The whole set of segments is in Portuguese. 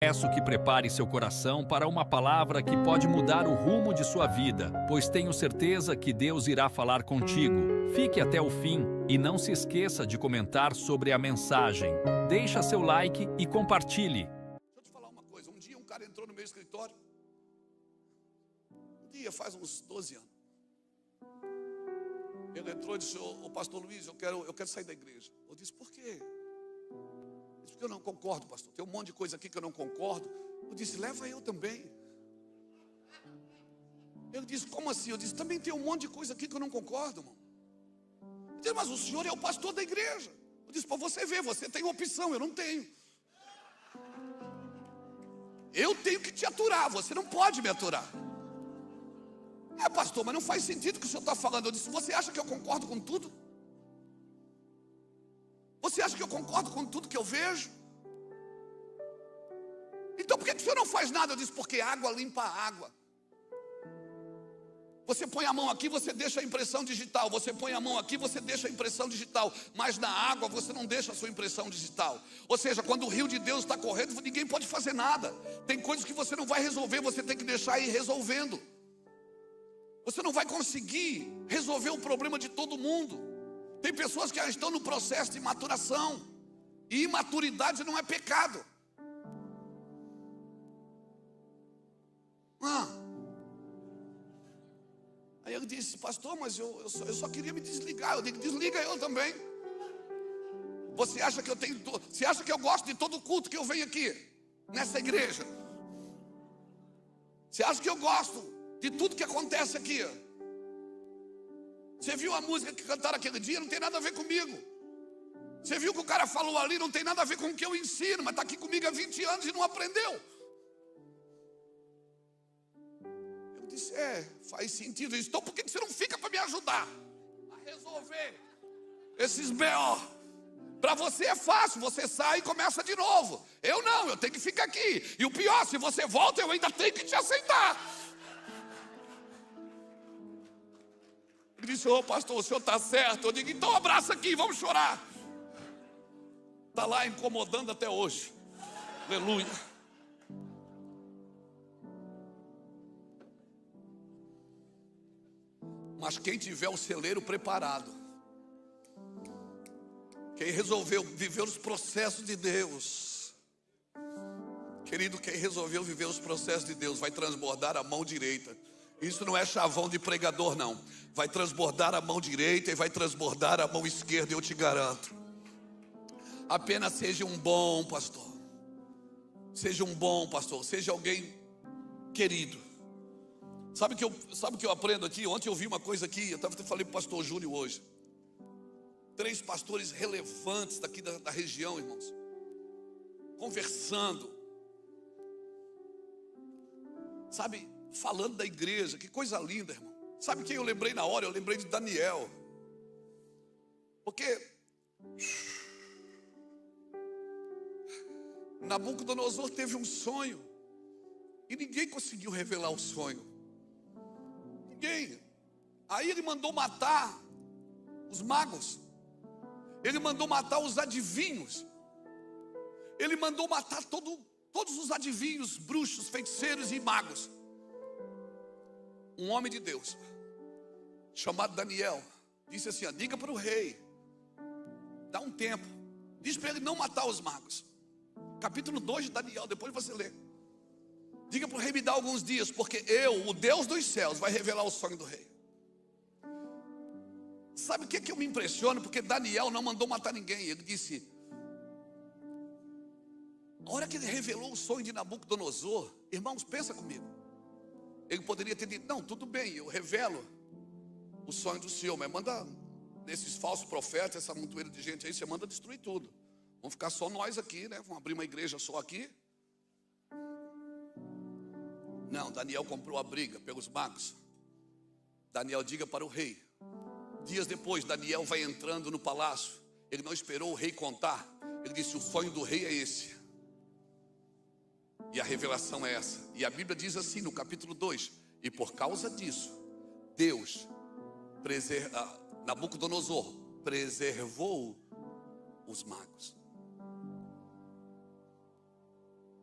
Peço que prepare seu coração para uma palavra que pode mudar o rumo de sua vida, pois tenho certeza que Deus irá falar contigo. Fique até o fim e não se esqueça de comentar sobre a mensagem. Deixa seu like e compartilhe. Deixa eu te falar uma coisa. Um dia um cara entrou no meu escritório. Um dia, faz uns 12 anos. Ele entrou e disse: ô pastor Luiz, eu quero sair da igreja. Eu disse: por quê? Ele disse: porque eu não concordo, pastor. Tem um monte de coisa aqui que eu não concordo. Eu disse: leva eu também. Ele disse: como assim? Eu disse: também tem um monte de coisa aqui que eu não concordo, irmão. Ele disse: mas o senhor é o pastor da igreja. Eu disse: para você ver, você tem opção, eu não tenho. Eu tenho que te aturar, você não pode me aturar. É, pastor, mas não faz sentido o que o senhor está falando. Eu disse: você acha que eu concordo com tudo? Você acha que eu concordo com tudo que eu vejo? Então por que o senhor não faz nada? Eu disse: porque água limpa a água. Você põe a mão aqui, você deixa a impressão digital. Você põe a mão aqui, você deixa a impressão digital. Mas na água você não deixa a sua impressão digital. Ou seja, quando o rio de Deus está correndo, ninguém pode fazer nada. Tem coisas que você não vai resolver, você tem que deixar ir resolvendo. Você não vai conseguir resolver o problema de todo mundo. Tem pessoas que já estão no processo de maturação. E imaturidade não é pecado. Aí ele disse: pastor, mas eu só queria me desligar. Eu digo: desliga eu também. Você acha que você acha que eu gosto de todo culto que eu venho aqui nessa igreja? Você acha que eu gosto de tudo que acontece aqui? Você viu a música que cantaram aquele dia? Não tem nada a ver comigo. Você viu o que o cara falou ali? Não tem nada a ver com o que eu ensino. Mas está aqui comigo há 20 anos e não aprendeu. Eu disse: faz sentido isso. Então por que você não fica para me ajudar a resolver esses B.O.? Para você é fácil, você sai e começa de novo. Eu não, eu tenho que ficar aqui. E o pior, se você volta, eu ainda tenho que te aceitar. Ele disse: ô pastor, o senhor está certo. Eu digo: então abraça aqui, vamos chorar. Está lá incomodando até hoje. Aleluia. Mas quem tiver o celeiro preparado, quem resolveu viver os processos de Deus, querido, quem resolveu viver os processos de Deus vai transbordar a mão direita. Isso não é chavão de pregador, não. Vai transbordar a mão direita e vai transbordar a mão esquerda, eu te garanto. Apenas seja um bom pastor. Seja um bom pastor. Seja alguém querido. Sabe o que eu aprendo aqui? Ontem eu vi uma coisa aqui. Eu falei para o pastor Júnior hoje. 3 pastores relevantes daqui da região, irmãos, conversando. Sabe, falando da igreja. Que coisa linda, irmão. Sabe quem eu lembrei na hora? Eu lembrei de Daniel. Porque Nabucodonosor teve um sonho e ninguém conseguiu revelar o sonho. Ninguém. Aí ele mandou matar os magos. Ele mandou matar os adivinhos. Ele mandou matar todos os adivinhos, bruxos, feiticeiros e magos. Um homem de Deus chamado Daniel disse assim: diga para o rei, dá um tempo, diz para ele não matar os magos. Capítulo 2 de Daniel, depois você lê. Diga para o rei me dar alguns dias, porque eu, o Deus dos céus, vai revelar o sonho do rei. Sabe o que eu me impressiono? Porque Daniel não mandou matar ninguém. Ele disse: a hora que ele revelou o sonho de Nabucodonosor, irmãos, pensa comigo. Ele poderia ter dito: não, tudo bem, eu revelo o sonho do Senhor, mas manda nesses falsos profetas, essa montoeira de gente aí, você manda destruir tudo. Vamos ficar só nós aqui, né? Vamos abrir uma igreja só aqui. Não, Daniel comprou a briga pelos magos. Daniel, diga para o rei. Dias depois, Daniel vai entrando no palácio. Ele não esperou o rei contar. Ele disse: o sonho do rei é esse. E a revelação é essa. E a Bíblia diz assim no capítulo 2: e por causa disso, Deus Nabucodonosor preservou os magos.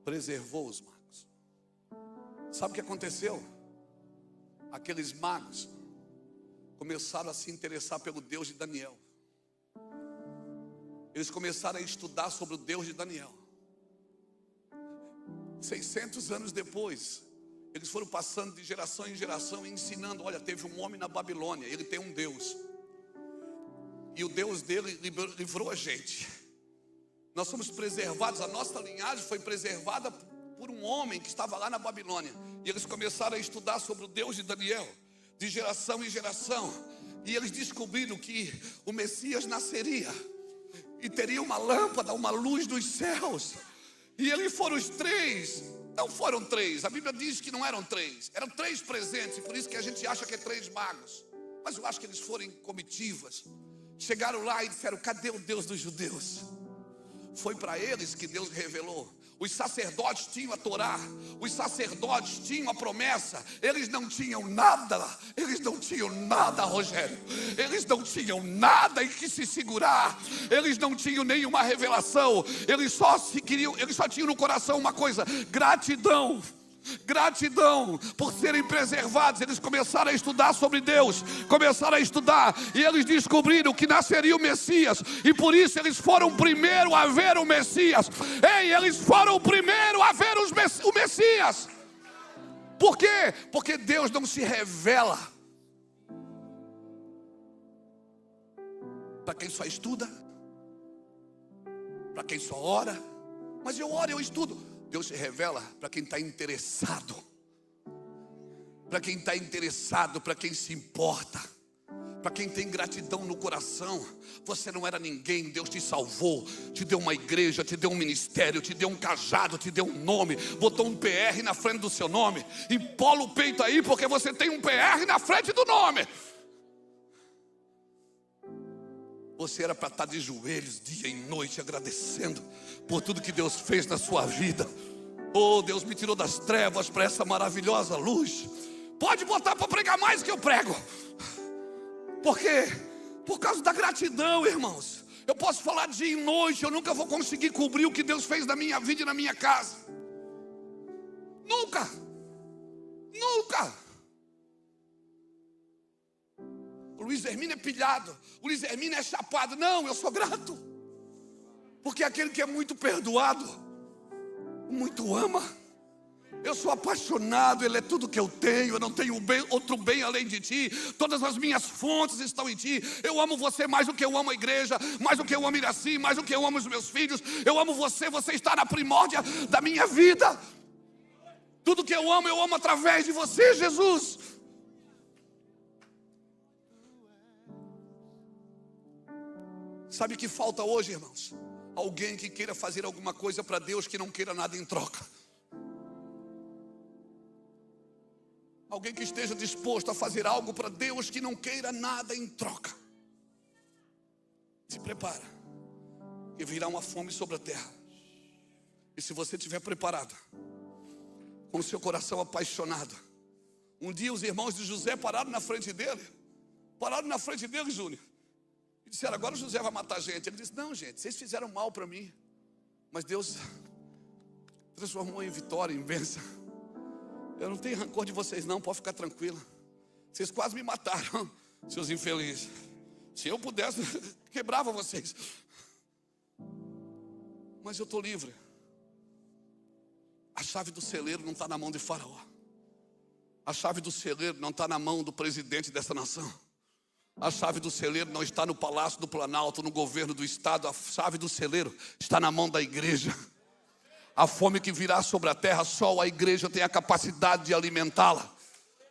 preservou os magos. Sabe o que aconteceu? Aqueles magos começaram a se interessar pelo Deus de Daniel. Eles começaram a estudar sobre o Deus de Daniel. 600 anos depois, eles foram passando de geração em geração e ensinando: olha, teve um homem na Babilônia, ele tem um Deus, e o Deus dele livrou a gente. Nós somos preservados, a nossa linhagem foi preservada por um homem que estava lá na Babilônia. E eles começaram a estudar sobre o Deus de Daniel, de geração em geração. E eles descobriram que o Messias nasceria e teria uma lâmpada, uma luz dos céus. E eles foram os três. Não foram três, a Bíblia diz que não eram três. Eram três presentes, e por isso que a gente acha que é três magos. Mas eu acho que eles foram em comitivas. Chegaram lá e disseram: cadê o Deus dos judeus? Foi para eles que Deus revelou. Os sacerdotes tinham a Torá, os sacerdotes tinham a promessa. Eles não tinham nada, Rogério. Eles não tinham nada em que se segurar. Eles não tinham nenhuma revelação. Eles só tinham no coração uma coisa: gratidão. Gratidão por serem preservados. Eles começaram a estudar sobre Deus, começaram a estudar, e eles descobriram que nasceria o Messias. E por isso eles foram primeiro a ver o Messias. Ei, eles foram primeiro a ver o Messias. Por quê? Porque Deus não se revela para quem só estuda, para quem só ora. Mas eu oro, eu estudo. Deus se revela para quem está interessado. Para quem está interessado, para quem se importa, para quem tem gratidão no coração. Você não era ninguém, Deus te salvou, te deu uma igreja, te deu um ministério, te deu um cajado, te deu um nome, botou um PR na frente do seu nome. Empola o peito aí, porque você tem um PR na frente do nome. Você era para estar de joelhos dia e noite agradecendo por tudo que Deus fez na sua vida. Oh, Deus me tirou das trevas para essa maravilhosa luz. Pode botar para pregar mais que eu prego. Por quê? Por causa da gratidão, irmãos. Eu posso falar dia e noite, eu nunca vou conseguir cobrir o que Deus fez na minha vida e na minha casa. Nunca. O Luiz Hermínio é pilhado, o Luiz Hermínio é chapado. Não, eu sou grato. Porque aquele que é muito perdoado, muito ama. Eu sou apaixonado, Ele é tudo que eu tenho. Eu não tenho outro bem além de Ti. Todas as minhas fontes estão em Ti. Eu amo você mais do que eu amo a igreja, mais do que eu amo Iraci, mais do que eu amo os meus filhos. Eu amo você, você está na primórdia da minha vida. Tudo que eu amo através de você, Jesus. Sabe o que falta hoje, irmãos? Alguém que queira fazer alguma coisa para Deus, que não queira nada em troca. Alguém que esteja disposto a fazer algo para Deus, que não queira nada em troca. Se prepara, que virá uma fome sobre a terra. E se você estiver preparado, com o seu coração apaixonado. Um dia os irmãos de José pararam na frente dele, Júnior, e disseram: agora o José vai matar a gente. Ele disse: não, gente, vocês fizeram mal para mim, mas Deus transformou em vitória, em bênção. Eu não tenho rancor de vocês não, pode ficar tranquila. Vocês quase me mataram, seus infelizes. Se eu pudesse, quebrava vocês. Mas eu estou livre. A chave do celeiro não está na mão de Faraó. A chave do celeiro não está na mão do presidente dessa nação. A chave do celeiro não está no Palácio do Planalto, no governo do estado. A chave do celeiro está na mão da igreja. A fome que virá sobre a terra, só a igreja tem a capacidade de alimentá-la.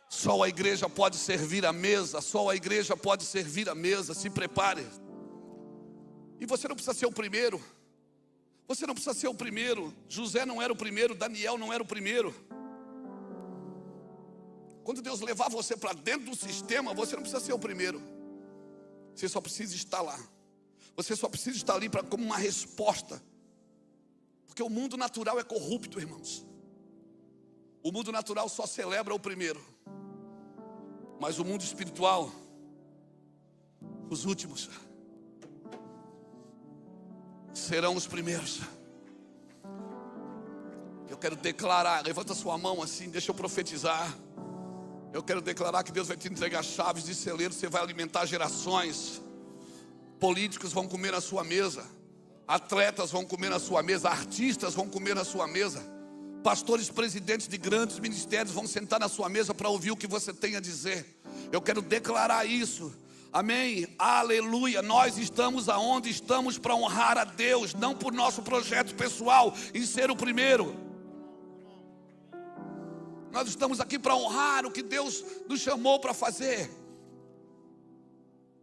Só a igreja pode servir a mesa. Se prepare. E você não precisa ser o primeiro. José não era o primeiro, Daniel não era o primeiro. Quando Deus levar você para dentro do sistema, você não precisa ser o primeiro. Você só precisa estar lá. Você só precisa estar ali como uma resposta. Porque o mundo natural é corrupto, irmãos. O mundo natural só celebra o primeiro. Mas o mundo espiritual, os últimos serão os primeiros. Eu quero declarar, levanta sua mão assim, deixa eu profetizar. Eu quero declarar que Deus vai te entregar chaves de celeiro, você vai alimentar gerações. Políticos vão comer na sua mesa, atletas vão comer na sua mesa, artistas vão comer na sua mesa, pastores, presidentes de grandes ministérios vão sentar na sua mesa para ouvir o que você tem a dizer. Eu quero declarar isso. Amém, aleluia. Nós estamos aonde estamos para honrar a Deus, não por nosso projeto pessoal em ser o primeiro. Nós estamos aqui para honrar o que Deus nos chamou para fazer.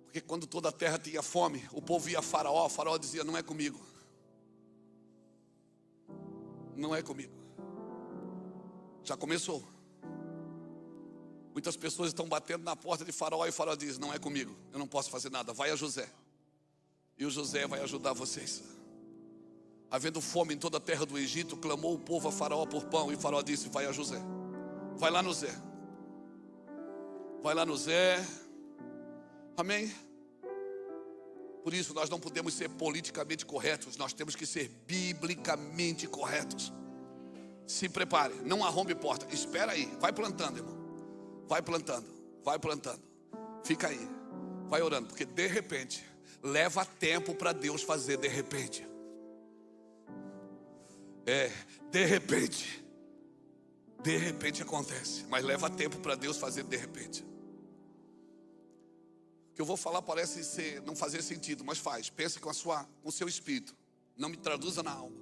Porque quando toda a terra tinha fome, o povo ia a Faraó dizia: não é comigo. Não é comigo. Já começou. Muitas pessoas estão batendo na porta de Faraó e Faraó diz: não é comigo, eu não posso fazer nada, vai a José. E o José vai ajudar vocês. Havendo fome em toda a terra do Egito, clamou o povo a Faraó por pão, e Faraó disse: vai a José. Vai lá no Zé. Vai lá no Zé. Amém? Por isso nós não podemos ser politicamente corretos, nós temos que ser biblicamente corretos. Se prepare, não arrombe porta, espera aí, vai plantando, irmão. Vai plantando, vai plantando. Fica aí, vai orando, porque de repente leva tempo para Deus fazer de repente. De repente acontece, mas leva tempo para Deus fazer de repente. O que eu vou falar parece não fazer sentido, mas faz. Pense com o seu espírito, não me traduza na alma.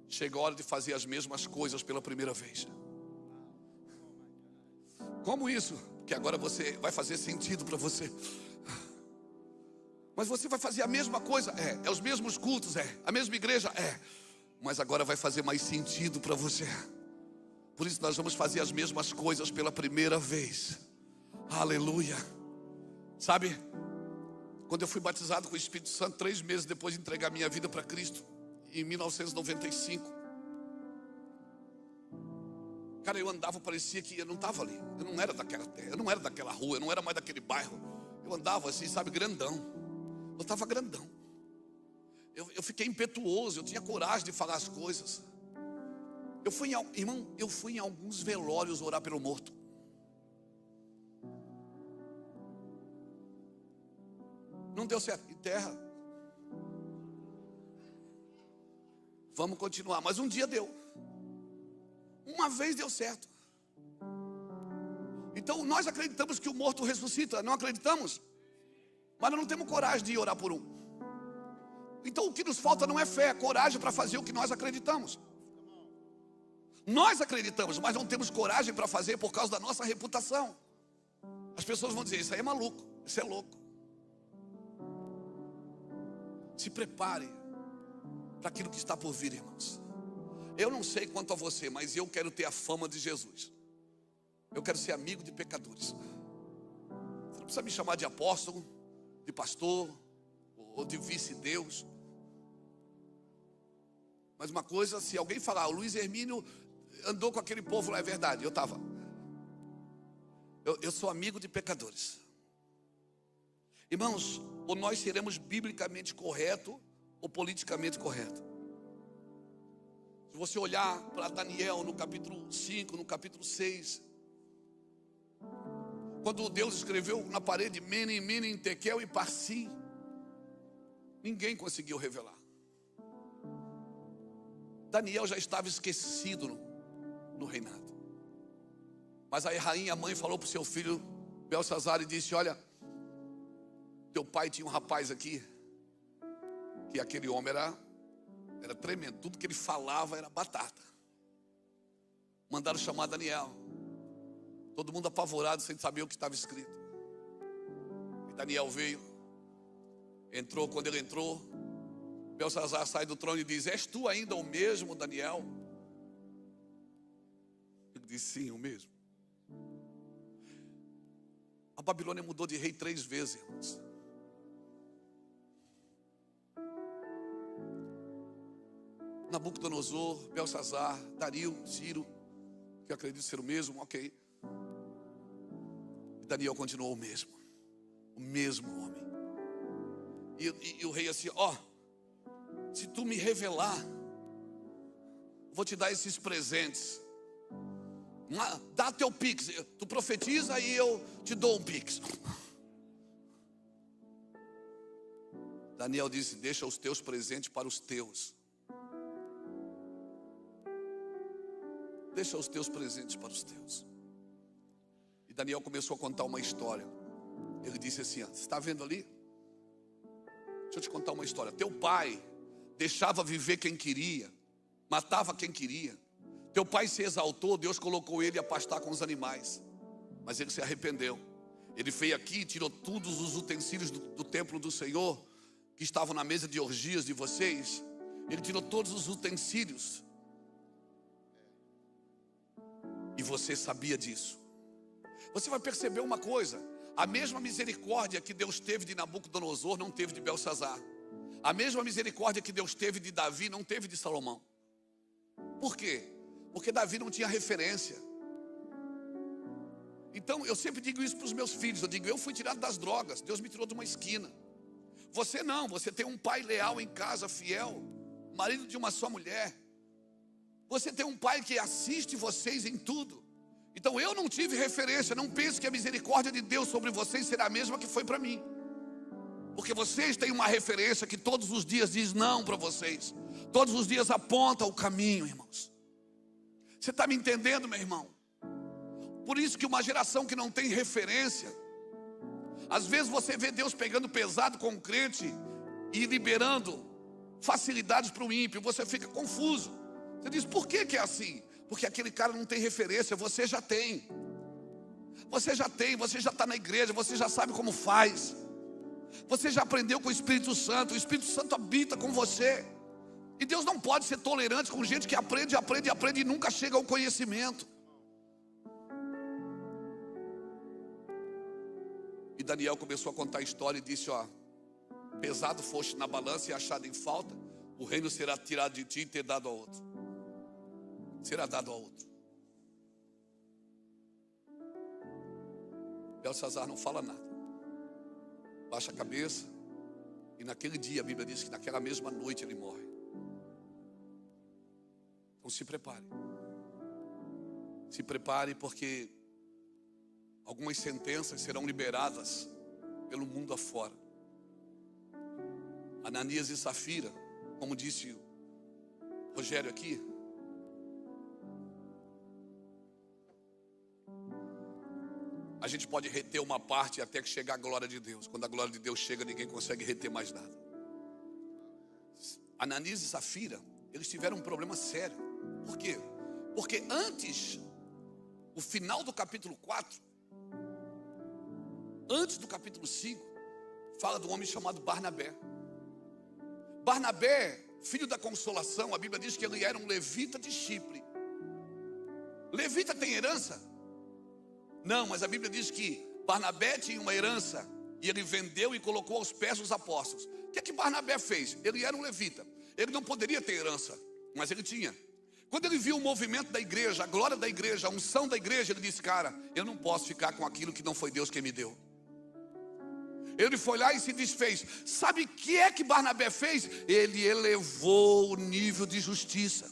Chega a hora de fazer as mesmas coisas pela primeira vez. Como isso? Porque agora você vai fazer sentido para você. Mas você vai fazer a mesma coisa? É os mesmos cultos? A mesma igreja? Mas agora vai fazer mais sentido para você. Por isso nós vamos fazer as mesmas coisas pela primeira vez. Aleluia. Sabe, quando eu fui batizado com o Espírito Santo 3 meses depois de entregar minha vida para Cristo, em 1995, cara, eu andava, parecia que eu não estava ali. Eu não era daquela terra, eu não era daquela rua, eu não era mais daquele bairro. Eu andava assim, sabe, grandão. Eu estava grandão. Eu fiquei impetuoso, eu tinha coragem de falar as coisas. Eu fui em alguns velórios orar pelo morto. Não deu certo, enterra. Vamos continuar, mas um dia deu. Uma vez deu certo. Então nós acreditamos que o morto ressuscita, não acreditamos? Mas nós não temos coragem de orar por um. Então o que nos falta não é fé, é coragem para fazer o que nós acreditamos. Nós acreditamos, mas não temos coragem para fazer por causa da nossa reputação. As pessoas vão dizer: isso aí é maluco, isso é louco. Se prepare para aquilo que está por vir, irmãos. Eu não sei quanto a você, mas eu quero ter a fama de Jesus. Eu quero ser amigo de pecadores. Você não precisa me chamar de apóstolo, de pastor ou de vice-deus. Mas uma coisa, se alguém falar: o Luiz Hermínio andou com aquele povo lá, é verdade, eu estava. Eu sou amigo de pecadores. Irmãos, ou nós seremos biblicamente correto ou politicamente correto. Se você olhar para Daniel no capítulo 5, no capítulo 6, quando Deus escreveu na parede Menem, Menem, Tekel e Parsim, ninguém conseguiu revelar. Daniel já estava esquecido no reinado. Mas a rainha mãe falou para o seu filho Belsazar e disse: olha, teu pai tinha um rapaz aqui, que aquele homem era tremendo, tudo que ele falava era batata. Mandaram chamar Daniel. Todo mundo apavorado, sem saber o que estava escrito. E Daniel veio, entrou. Quando ele entrou, Belsazar sai do trono e diz: és tu ainda o mesmo, Daniel? Ele disse: sim, o mesmo. A Babilônia mudou de rei 3 vezes, irmãos. Nabucodonosor, Belsazar, Dario, Ciro, que eu acredito ser o mesmo, ok. E Daniel continuou o mesmo homem. E o rei assim: ó, se tu me revelar vou te dar esses presentes. Dá teu pix, tu profetiza e eu te dou um pix. Daniel disse: deixa os teus presentes para os teus. Deixa os teus presentes para os teus. E Daniel começou a contar uma história. Ele disse assim: você está vendo ali? Deixa eu te contar uma história. Teu pai deixava viver quem queria, matava quem queria. Teu pai se exaltou, Deus colocou ele a pastar com os animais, mas ele se arrependeu. Ele veio aqui e tirou todos os utensílios do templo do Senhor, que estavam na mesa de orgias de vocês. Ele tirou todos os utensílios, e você sabia disso. Você vai perceber uma coisa: a mesma misericórdia que Deus teve de Nabucodonosor não teve de Belsazar. A mesma misericórdia que Deus teve de Davi não teve de Salomão. Por quê? Porque Davi não tinha referência. Então eu sempre digo isso para os meus filhos. Eu digo: eu fui tirado das drogas, Deus me tirou de uma esquina. Você não, você tem um pai leal em casa, fiel, marido de uma só mulher. Você tem um pai que assiste vocês em tudo. Então eu não tive referência. Não pense que a misericórdia de Deus sobre vocês será a mesma que foi para mim, porque vocês têm uma referência que todos os dias diz não para vocês. Todos os dias aponta o caminho, irmãos. Você está me entendendo, meu irmão? Por isso que uma geração que não tem referência, às vezes você vê Deus pegando pesado com o crente e liberando facilidades para o ímpio. Você fica confuso. Você diz: por que é assim? Porque aquele cara não tem referência. Você já tem. Você já tem, você já está na igreja, você já sabe como faz. Você já aprendeu com o Espírito Santo. O Espírito Santo habita com você. E Deus não pode ser tolerante com gente que aprende e nunca chega ao conhecimento. E Daniel começou a contar a história e disse: ó, pesado foste na balança e achado em falta, o reino será tirado de ti e ter dado a outro. Será dado a outro. Belsazar não fala nada, baixa a cabeça. E naquele dia a Bíblia diz que naquela mesma noite ele morre. Então se prepare. Se prepare, porque algumas sentenças serão liberadas pelo mundo afora. Ananias e Safira, como disse o Rogério aqui, a gente pode reter uma parte até que chegar a glória de Deus. Quando a glória de Deus chega, ninguém consegue reter mais nada. Ananias e Safira, eles tiveram um problema sério. Por quê? Porque antes, o final do capítulo 4, antes do capítulo 5, fala de um homem chamado Barnabé. Barnabé, filho da consolação, a Bíblia diz que ele era um levita de Chipre. Levita tem herança? Não, mas a Bíblia diz que Barnabé tinha uma herança e ele vendeu e colocou aos pés dos apóstolos. O que é que Barnabé fez? Ele era um levita, ele não poderia ter herança, mas ele tinha. Quando ele viu o movimento da igreja, a glória da igreja, a unção da igreja, ele disse: cara, eu não posso ficar com aquilo que não foi Deus quem me deu. Ele foi lá e se desfez. Sabe o que é que Barnabé fez? Ele elevou o nível de justiça.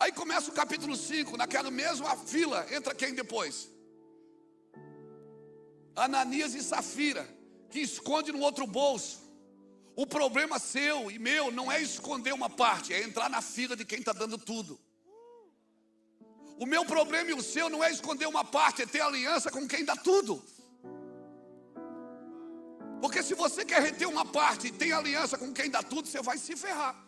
Aí começa o capítulo 5, naquela mesma fila, entra quem depois? Ananias e Safira, que esconde no outro bolso. O problema seu e meu não é esconder uma parte, é entrar na fila de quem está dando tudo. O meu problema e o seu não é esconder uma parte, é ter aliança com quem dá tudo. Porque se você quer reter uma parte e tem aliança com quem dá tudo, você vai se ferrar.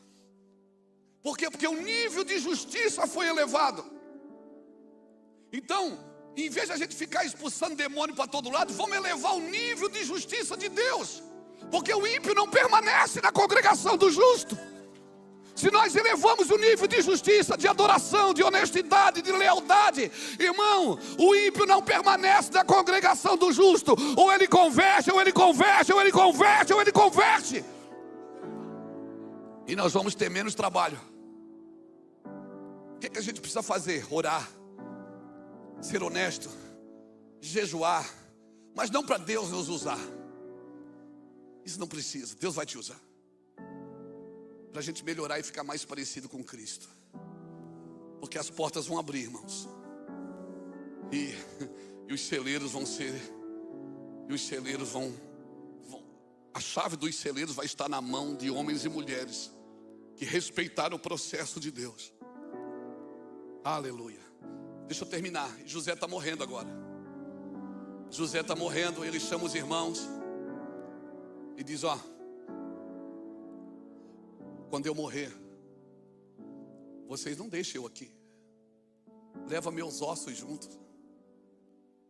Por quê? Porque o nível de justiça foi elevado. Então, em vez de a gente ficar expulsando demônio para todo lado, vamos elevar o nível de justiça de Deus. Porque o ímpio não permanece na congregação do justo. Se nós elevamos o nível de justiça, de adoração, de honestidade, de lealdade, irmão, o ímpio não permanece na congregação do justo. Ou ele converte, ou ele converte, ou ele converte, ou ele converte. E nós vamos ter menos trabalho. O que a gente precisa fazer? Orar, ser honesto, jejuar, mas não para Deus nos usar. Isso não precisa, Deus vai te usar. para a gente melhorar e ficar mais parecido com Cristo. Porque as portas vão abrir, irmãos. E os celeiros vão ser... E os celeiros vão... A chave dos celeiros vai estar na mão de homens e mulheres que respeitaram o processo de Deus. Aleluia. Deixa eu terminar. José está morrendo agora. José está morrendo. Ele chama os irmãos e diz: ó, quando eu morrer, vocês não deixem eu aqui. Leva meus ossos juntos.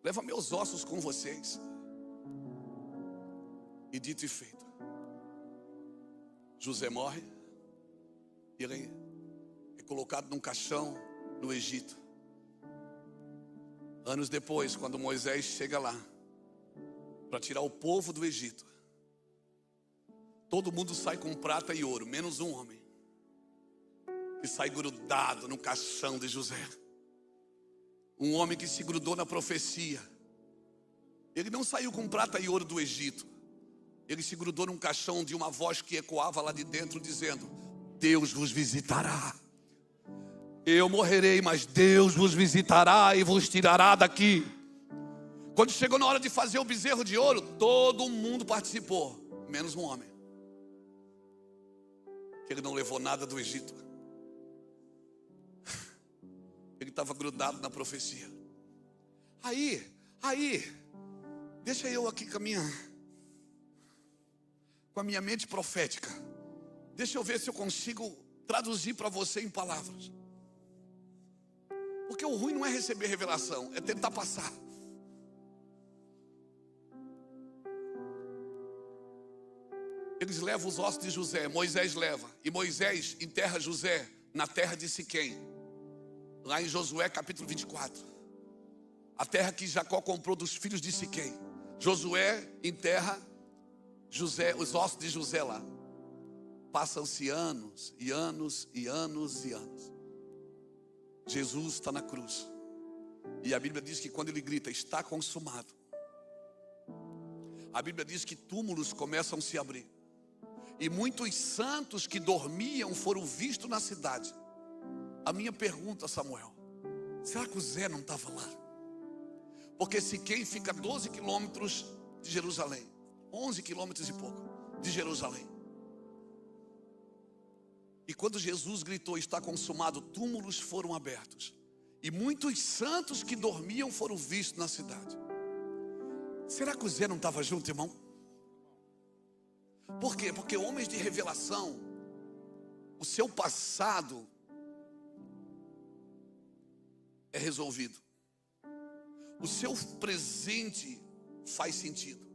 Leva meus ossos com vocês. E dito e feito, José morre. E ele é colocado num caixão no Egito. Anos depois, quando Moisés chega lá para tirar o povo do Egito, todo mundo sai com prata e ouro, menos um homem, que sai grudado no caixão de José. Um homem que se grudou na profecia. Ele não saiu com prata e ouro do Egito. Ele se grudou num caixão de uma voz que ecoava lá de dentro, dizendo: Deus vos visitará. Eu morrerei, mas Deus vos visitará e vos tirará daqui. Quando chegou na hora de fazer o bezerro de ouro, todo mundo participou, menos um homem, que ele não levou nada do Egito. Ele estava grudado na profecia. Aí, deixa eu aqui com a minha mente profética. Deixa eu ver se eu consigo traduzir para você em palavras. Porque o ruim não é receber revelação, é tentar passar. Eles levam os ossos de José, Moisés leva. E Moisés enterra José na terra de Siquém, lá em Josué capítulo 24. A terra que Jacó comprou dos filhos de Siquém. Josué enterra José, os ossos de José lá. Passam-se anos e anos e anos e anos. Jesus está na cruz. E a Bíblia diz que quando ele grita: está consumado, a Bíblia diz que túmulos começam a se abrir. E muitos santos que dormiam foram vistos na cidade. A minha pergunta, Samuel: será que o Zé não estava lá? Porque Siquém fica 12 quilômetros de Jerusalém, 11 quilômetros e pouco de Jerusalém. E quando Jesus gritou: está consumado, túmulos foram abertos. E muitos santos que dormiam foram vistos na cidade. Será que o Zé não estava junto, irmão? Por quê? Porque homens de revelação, o seu passado é resolvido. O seu presente faz sentido.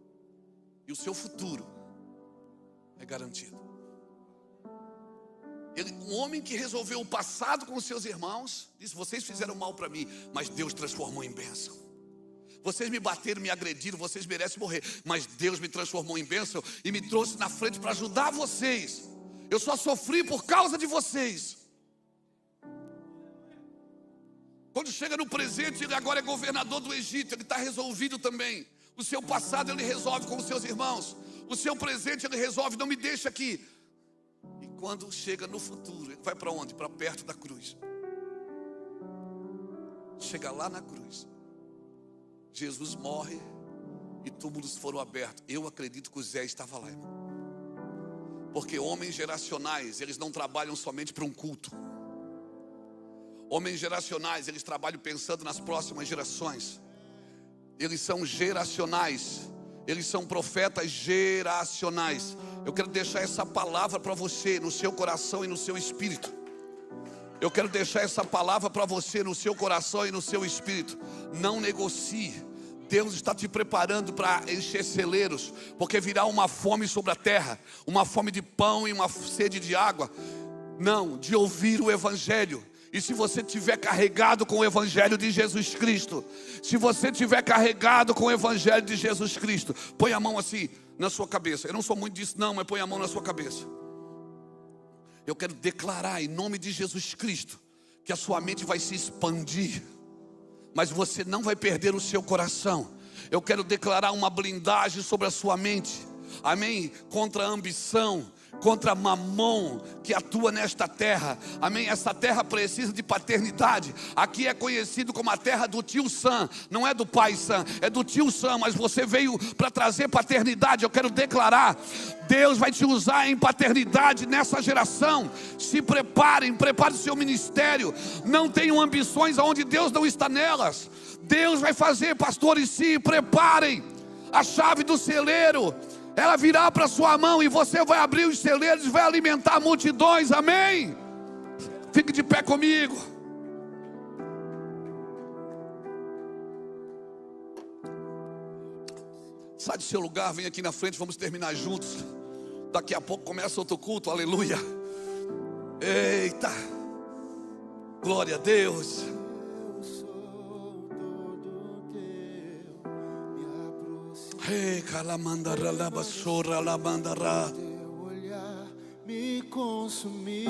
E o seu futuro é garantido. Um homem que resolveu o passado com os seus irmãos disse: vocês fizeram mal para mim, mas Deus transformou em bênção. Vocês me bateram, me agrediram, vocês merecem morrer, mas Deus me transformou em bênção e me trouxe na frente para ajudar vocês. Eu só sofri por causa de vocês. Quando chega no presente, ele agora é governador do Egito. Ele está resolvido também. O seu passado ele resolve com os seus irmãos. O seu presente ele resolve: não me deixa aqui. E quando chega no futuro, ele vai para onde? Para perto da cruz. Chega lá na cruz, Jesus morre e túmulos foram abertos. Eu acredito que o Zé estava lá, irmão. Porque homens geracionais, eles não trabalham somente para um culto. Homens geracionais, eles trabalham pensando nas próximas gerações. Eles são geracionais. Eles são profetas geracionais. Eu quero deixar essa palavra para você, no seu coração e no seu espírito. Eu quero deixar essa palavra para você, no seu coração e no seu espírito. Não negocie. Deus está te preparando para encher celeiros, porque virá uma fome sobre a terra, uma fome de pão e uma sede de água. Não, de ouvir o Evangelho. E se você estiver carregado com o Evangelho de Jesus Cristo, se você estiver carregado com o Evangelho de Jesus Cristo, põe a mão assim na sua cabeça. Eu não sou muito disso não, mas põe a mão na sua cabeça. Eu quero declarar em nome de Jesus Cristo que a sua mente vai se expandir, mas você não vai perder o seu coração. Eu quero declarar uma blindagem sobre a sua mente, amém? Contra a ambição, contra Mamon que atua nesta terra, amém? Essa terra precisa de paternidade. Aqui é conhecido como a terra do tio Sam, não é do pai Sam, é do tio Sam, mas você veio para trazer paternidade. Eu quero declarar, Deus vai te usar em paternidade nessa geração. Se preparem, prepare o seu ministério, não tenham ambições aonde Deus não está nelas. Deus vai fazer, pastores, se preparem. A chave do celeiro, ela virá para sua mão e você vai abrir os celeiros e vai alimentar multidões, amém? Fique de pé comigo. Sai do seu lugar, vem aqui na frente, vamos terminar juntos. Daqui a pouco começa outro culto, aleluia. Eita, glória a Deus. Ei, calamandara labassora labandara. Teu olhar me consumiu.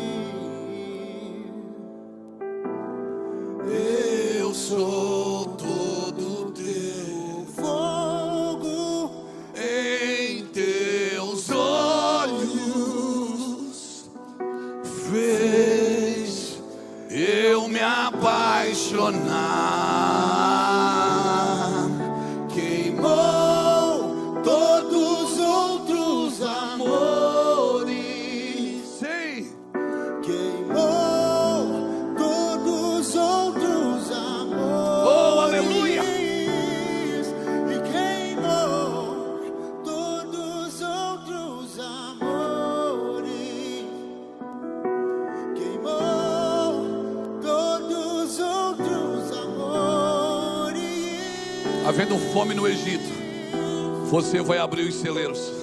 Eu sou todo teu, Fogo em teus olhos fez eu me apaixonar. Queimou todos os outros amores. Sim. queimou todos os outros amores. Oh, aleluia. E queimou todos os outros amores. Queimou todos os outros amores. Havendo fome no Egito, você vai abrir os celeiros.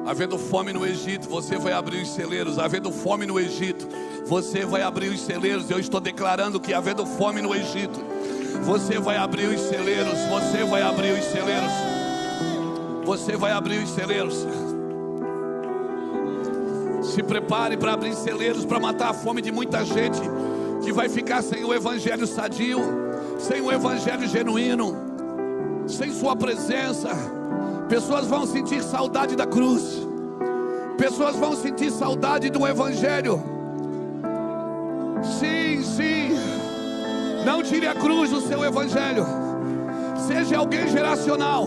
Havendo fome no Egito, você vai abrir os celeiros. Havendo fome no Egito, você vai abrir os celeiros. Eu estou declarando que havendo fome no Egito, você vai abrir os celeiros. Você vai abrir os celeiros. Você vai abrir os celeiros. Se prepare para abrir celeiros, para matar a fome de muita gente que vai ficar sem o evangelho sadio, sem o evangelho genuíno, sem sua presença. Pessoas vão sentir saudade da cruz. Pessoas vão sentir saudade do evangelho. Sim, sim. Não tire a cruz do seu evangelho. Seja alguém geracional.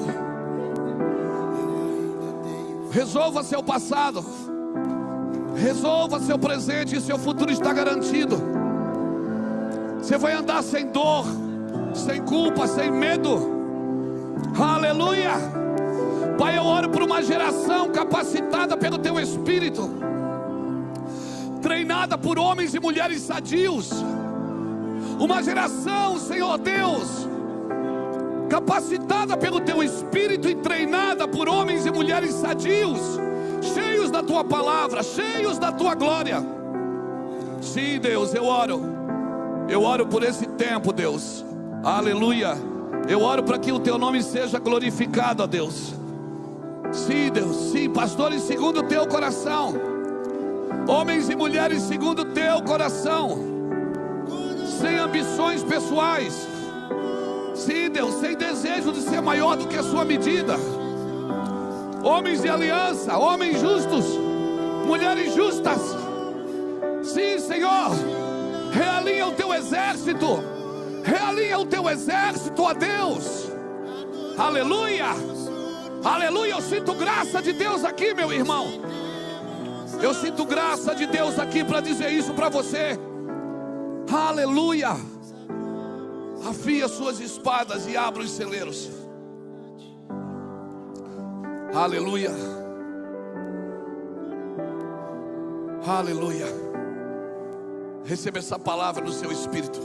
Resolva seu passado. Resolva seu presente e seu futuro está garantido. Você vai andar sem dor, sem culpa, sem medo. Aleluia. Pai, eu oro por uma geração capacitada pelo Teu Espírito, treinada por homens e mulheres sadios. Uma geração, Senhor Deus, capacitada pelo Teu Espírito e treinada por homens e mulheres sadios, cheios da Tua palavra, cheios da Tua glória. Sim, Deus, eu oro por esse tempo, Deus. Aleluia. Eu oro para que o Teu nome seja glorificado, ó Deus. Sim, Deus, sim, pastores segundo o Teu coração, homens e mulheres segundo o Teu coração, sem ambições pessoais. Sim, Deus, sem desejo de ser maior do que a sua medida. Homens de aliança, homens justos, mulheres justas. Sim, Senhor, realinha o Teu exército. Realinha o Teu exército, ó Deus. Aleluia. Aleluia, eu sinto graça de Deus aqui, meu irmão. Eu sinto graça de Deus aqui para dizer isso para você. Aleluia. Afie as suas espadas e abra os celeiros. Aleluia. Aleluia. Receba essa palavra no seu espírito.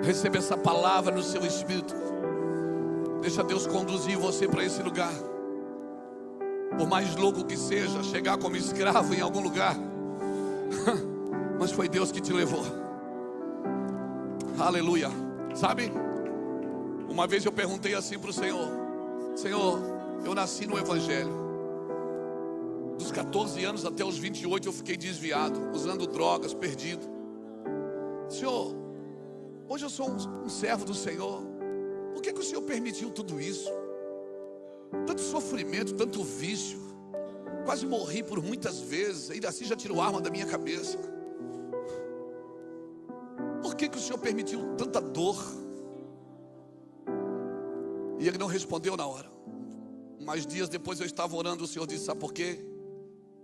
Receba essa palavra no seu espírito. Deixa Deus conduzir você para esse lugar. Por mais louco que seja, chegar como escravo em algum lugar, mas foi Deus que te levou. Aleluia. Sabe, uma vez eu perguntei assim para o Senhor: Senhor, eu nasci no Evangelho. Dos 14 anos até os 28 eu fiquei desviado, usando drogas, perdido. Senhor, hoje eu sou um servo do Senhor. Por que o Senhor permitiu tudo isso? Tanto sofrimento, tanto vício. Quase morri por muitas vezes. Ainda assim já tirou arma da minha cabeça. Por que o Senhor permitiu tanta dor? E ele não respondeu na hora. Mas dias depois eu estava orando, o Senhor disse: sabe por quê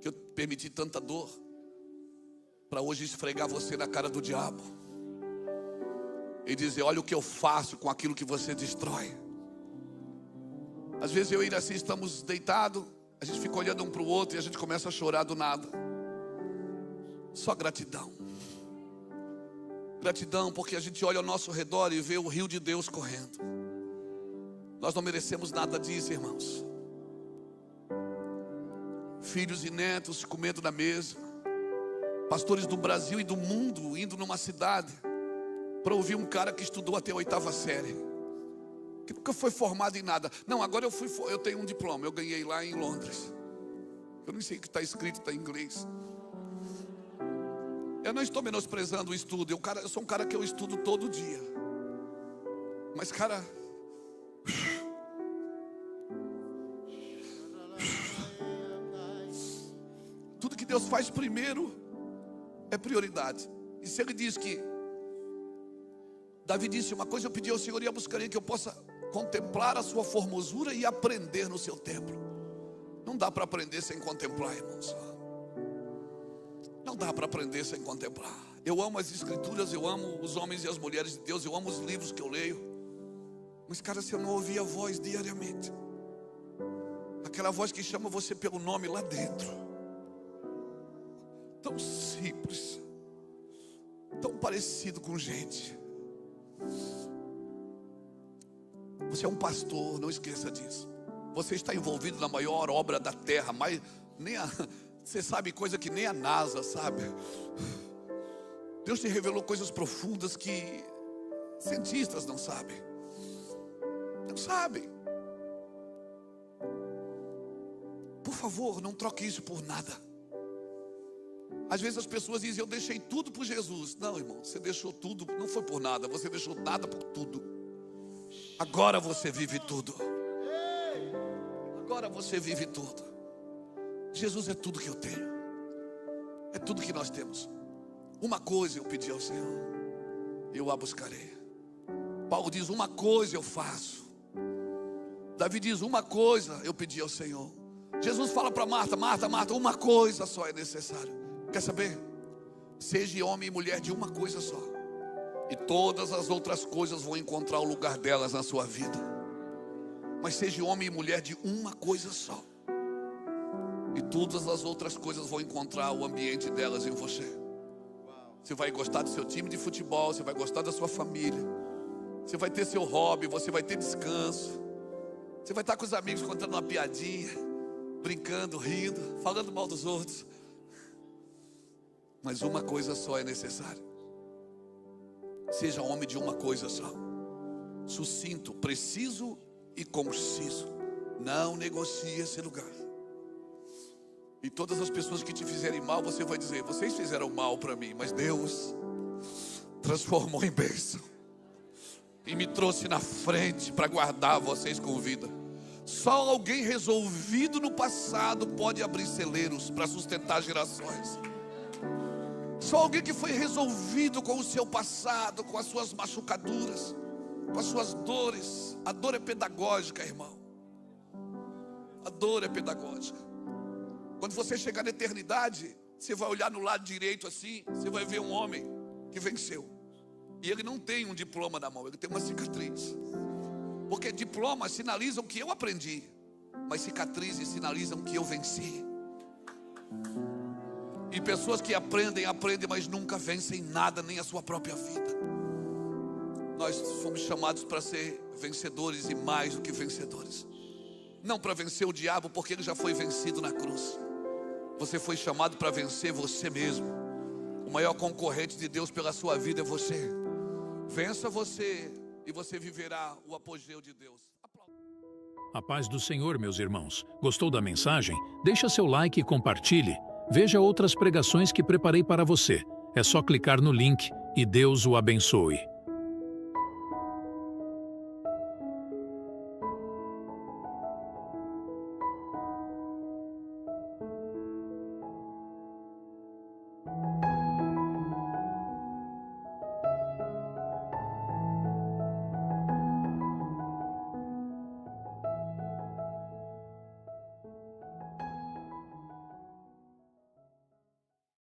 que eu permiti tanta dor? Para hoje esfregar você na cara do diabo e dizer: olha o que eu faço com aquilo que você destrói. Às vezes eu e Iraci estamos deitados, a gente fica olhando um para o outro e a gente começa a chorar do nada. Só gratidão. Gratidão porque a gente olha ao nosso redor e vê o rio de Deus correndo. Nós não merecemos nada disso, irmãos. Filhos e netos comendo na mesa. Pastores do Brasil e do mundo indo numa cidade para ouvir um cara que estudou até a 8ª série, que nunca foi formado em nada. Não, agora eu tenho um diploma, eu ganhei lá em Londres. Eu não sei o que está escrito, está em inglês. Eu não estou menosprezando o estudo. Eu sou um cara que eu estudo todo dia. Mas, cara, tudo que Deus faz primeiro é prioridade. E se Ele diz que Davi disse: uma coisa eu pedi ao Senhor e a buscarei, que eu possa contemplar a sua formosura e aprender no seu templo. Não dá para aprender sem contemplar, irmãos. Não dá para aprender sem contemplar. Eu amo as escrituras, eu amo os homens e as mulheres de Deus, eu amo os livros que eu leio. Mas, cara, se eu não ouvir a voz diariamente, aquela voz que chama você pelo nome lá dentro, tão simples, tão parecido com gente. Você é um pastor, não esqueça disso. Você está envolvido na maior obra da terra, mas você sabe coisa que nem a NASA sabe. Deus te revelou coisas profundas que cientistas não sabem. Não sabem. Por favor, não troque isso por nada. Às vezes as pessoas dizem: eu deixei tudo por Jesus. Não, irmão, você deixou tudo, não foi por nada. Você deixou nada por tudo. Agora você vive tudo. Agora você vive tudo. Jesus é tudo que eu tenho. É tudo que nós temos. Uma coisa eu pedi ao Senhor, eu a buscarei. Paulo diz: uma coisa eu faço. Davi diz: uma coisa eu pedi ao Senhor. Jesus fala para Marta: Marta, Marta, uma coisa só é necessário. Quer saber? Seja homem e mulher de uma coisa só, e todas as outras coisas vão encontrar o lugar delas na sua vida. Mas seja homem e mulher de uma coisa só, e todas as outras coisas vão encontrar o ambiente delas em você. Você vai gostar do seu time de futebol, você vai gostar da sua família, você vai ter seu hobby, você vai ter descanso, você vai estar com os amigos contando uma piadinha, brincando, rindo, falando mal dos outros. Mas uma coisa só é necessária. Seja homem de uma coisa só, sucinto, preciso e conciso. Não negocie esse lugar. E todas as pessoas que te fizerem mal, você vai dizer: vocês fizeram mal para mim, mas Deus transformou em bênção e me trouxe na frente para guardar vocês com vida. Só alguém resolvido no passado pode abrir celeiros para sustentar gerações. Só alguém que foi resolvido com o seu passado, com as suas machucaduras, com as suas dores. A dor é pedagógica, irmão. A dor é pedagógica. Quando você chegar na eternidade, você vai olhar no lado direito assim, você vai ver um homem que venceu. E ele não tem um diploma na mão, ele tem uma cicatriz. Porque diplomas sinalizam que eu aprendi, mas cicatrizes sinalizam que eu venci. E pessoas que aprendem, mas nunca vencem nada, nem a sua própria vida. Nós fomos chamados para ser vencedores e mais do que vencedores. Não para vencer o diabo, porque ele já foi vencido na cruz. Você foi chamado para vencer você mesmo. O maior concorrente de Deus pela sua vida é você. Vença você e você viverá o apogeu de Deus. A paz do Senhor, meus irmãos. Gostou da mensagem? Deixa seu like e compartilhe. Veja outras pregações que preparei para você. É só clicar no link e Deus o abençoe.